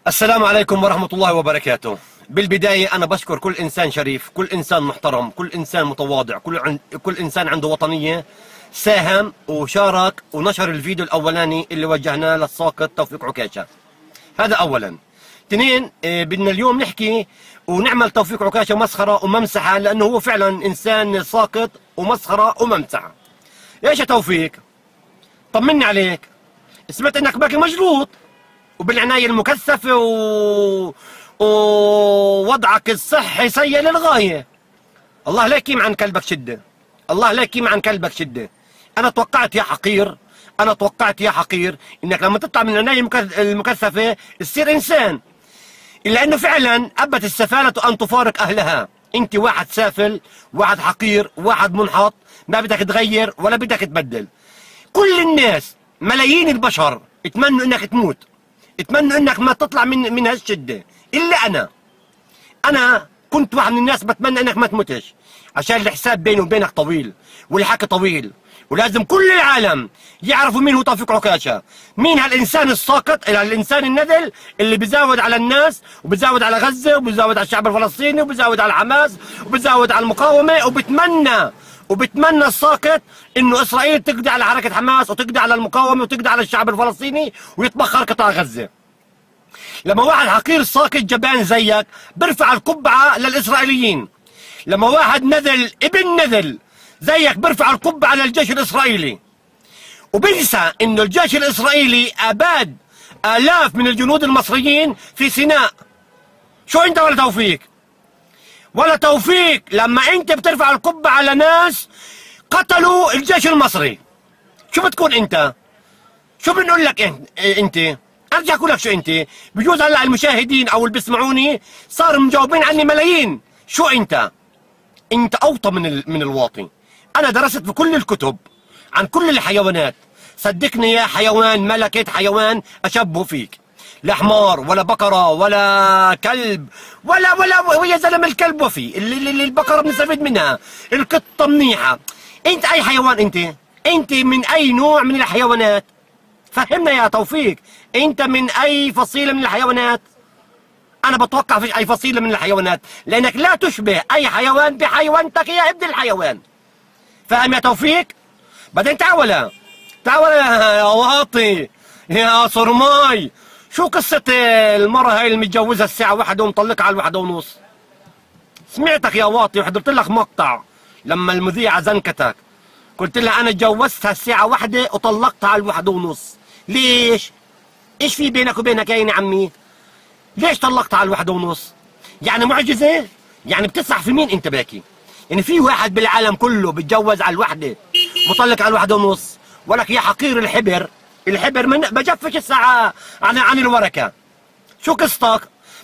السلام عليكم ورحمة الله وبركاته. بالبداية أنا بشكر كل إنسان شريف، كل إنسان محترم، كل إنسان متواضع، كل إنسان عنده وطنية ساهم وشارك ونشر الفيديو الأولاني اللي وجهناه للساقط توفيق عكاشة. هذا أولا. اثنين، بدنا اليوم نحكي ونعمل توفيق عكاشة مسخرة وممسحة، لأنه هو فعلا إنسان ساقط ومسخرة وممسحة. إيش يا توفيق؟ طمني عليك. سمعت إنك باكي مجلوط وبالعناية المكثفة ووضعك الصحي سيء للغاية. الله لا يكيم عن كلبك شدة، الله لا يكيم عن كلبك شدة. أنا توقعت يا حقير، أنا توقعت يا حقير إنك لما تطلع من العناية المكثفة تصير إنسان، إلا أنه فعلا أبت السفالة أن تفارق أهلها. أنت واحد سافل، واحد حقير، واحد منحط، ما بدك تغير ولا بدك تبدل. كل الناس ملايين البشر يتمنوا إنك تموت، اتمنوا انك ما تطلع من هالشده، الا انا كنت واحد من الناس بتمنى انك ما تموتش، عشان الحساب بيني وبينك طويل والحكي طويل، ولازم كل العالم يعرفوا مين هو توفيق عكاشة، مين هالانسان الساقط، الانسان النذل اللي بيزاود على الناس وبيزاود على غزه وبيزاود على الشعب الفلسطيني وبيزاود على حماس وبيزاود على المقاومه، وبتمنى الساقط انه اسرائيل تقضي على حركه حماس وتقضي على المقاومه وتقضي على الشعب الفلسطيني ويتبخر قطاع غزه. لما واحد حقير ساقط جبان زيك برفع القبعه للاسرائيليين، لما واحد نذل ابن نذل زيك برفع القبعه للجيش الاسرائيلي، وبنسى انه الجيش الاسرائيلي اباد الاف من الجنود المصريين في سيناء. شو انت ولا توفيق؟ ولا توفيق لما انت بترفع القبة على ناس قتلوا الجيش المصري، شو بتكون انت؟ شو بنقول لك انت؟ ارجع اقول لك شو انت؟ بجوز هلا المشاهدين او اللي بيسمعوني صاروا مجاوبين عني ملايين. شو انت؟ انت اوطى من الواطي. انا درست في كل الكتب عن كل الحيوانات، صدقني يا حيوان ما لقيت حيوان اشبه فيك، لا حمار ولا بقرة ولا كلب ولا يا زلمة الكلب وفي اللي البقرة بنستفيد منها، القطة منيحة. انت اي حيوان انت من اي نوع من الحيوانات؟ فهمنا يا توفيق، انت من اي فصيلة من الحيوانات؟ انا بتوقع فيش اي فصيلة من الحيوانات، لانك لا تشبه اي حيوان بحيوانتك يا ابن الحيوان. فاهم يا توفيق؟ بعدين تعال يا واطي يا صرماي، شو قصة المرة هاي المتجوزة الساعة 1 ومطلقها على 1:30؟ سمعتك يا واطي وحضرت لك مقطع لما المذيعة زنكتك، قلت لها أنا تجوزتها الساعة 1 وطلقتها على 1:30. ليش؟ إيش في بينك وبينك يا عمي؟ ليش طلقتها على 1:30؟ يعني معجزة؟ يعني بتسرح في مين أنت باكي؟ يعني في واحد بالعالم كله بتجوز على 1 ومطلق على 1:30؟ ولك يا حقير الحبر من بجفش الساعة عن الوركة. شو قصتك؟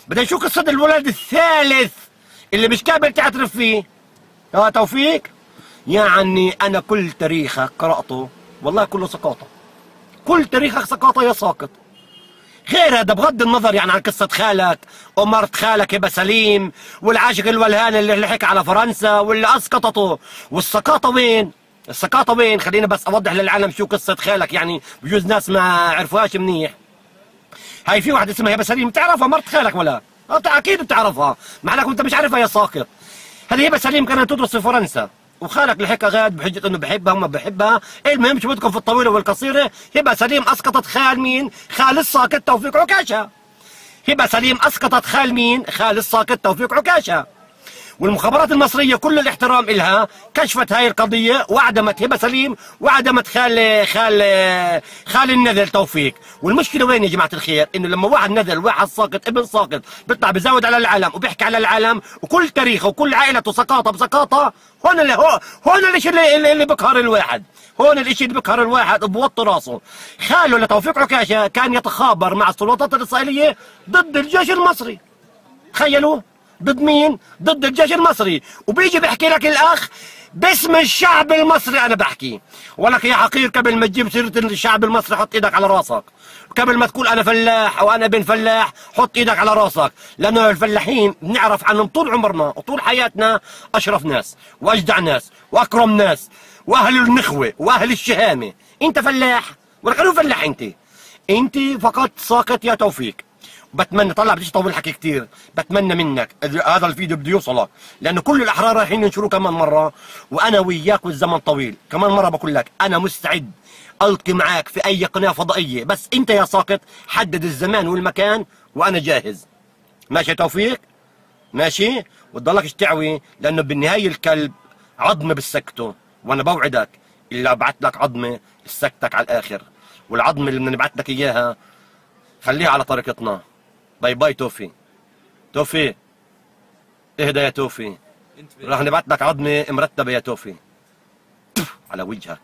بعدين شو قصة الولد الثالث اللي مش قابل تعترف فيه؟ يا توفيق، يعني أنا كل تاريخك قرأته والله كله سقاطة، كل تاريخك سقاطة يا ساقط. غير هذا بغض النظر يعني عن قصة خالك ومرت خالك هبة سليم والعاشق الولهان اللي لحق على فرنسا واللي أسقطته، والسقاطة وين؟ السقاطة وين؟ خلينا بس أوضح للعالم شو قصة خالك، يعني بجوز ناس ما عرفوهاش منيح. هاي في واحدة اسمها هبة سليم، بتعرفها مرت خالك ولا؟ أكيد بتعرفها، مع إنك أنت مش عارفها يا ساقط. هذه هبة سليم كانت تدرس في فرنسا وخالك لحقها غاد بحجة انه بحبها وما بحبها، المهم شو بدكم في الطويلة والقصيرة، هبة سليم اسقطت خال مين؟ خال الساقط توفيق عكاشة. هبة سليم اسقطت خال مين؟ خال الساقط توفيق عكاشة. والمخابرات المصرية كل الاحترام إلها كشفت هاي القضية وعدمت هبة سليم وعدمت خال النذل توفيق. والمشكلة وين يا جماعة الخير؟ إنه لما واحد نذل واحد ساقط ابن ساقط بيطلع بيزود على العالم وبيحكي على العالم وكل تاريخه وكل عائلته سقاطة بسقاطة، هون الاشي اللي بقهر الواحد، هون الاشي اللي بقهر الواحد وبوطي راسه. خاله لتوفيق عكاشة كان يتخابر مع السلطات الإسرائيلية ضد الجيش المصري. تخيلوا، ضد مين؟ ضد الجيش المصري، وبيجي بحكي لك الاخ باسم الشعب المصري. انا بحكي ولك يا حقير قبل ما تجيب سيره الشعب المصري حط ايدك على راسك، قبل ما تقول انا فلاح او انا بن فلاح حط ايدك على راسك، لانه الفلاحين بنعرف عنهم طول عمرنا وطول حياتنا اشرف ناس واجدع ناس واكرم ناس واهل النخوه واهل الشهامه. انت فلاح ولا خلوه فلاح؟ انت فقط ساقط يا توفيق. بتمنى طلع بديش اطول الحكي كثير، بتمنى منك هذا الفيديو بده يوصلك، لانه كل الاحرار رايحين ينشروه كمان مره، وانا وياك والزمن طويل. كمان مره بقول لك انا مستعد القي معك في اي قناه فضائيه، بس انت يا ساقط حدد الزمان والمكان وانا جاهز. ماشي يا توفيق؟ ماشي؟ وتضلكش تعوي، لانه بالنهايه الكلب عظمه بسكته، وانا بوعدك الا ابعت لك عظمه سكتك على الاخر، والعظمه اللي بدنا نبعت لك اياها خليها على طريقتنا. باي باي توفي. توفي اهدى يا توفي، راح نبعت لك عظمه مرتبه يا توفي على وجهك.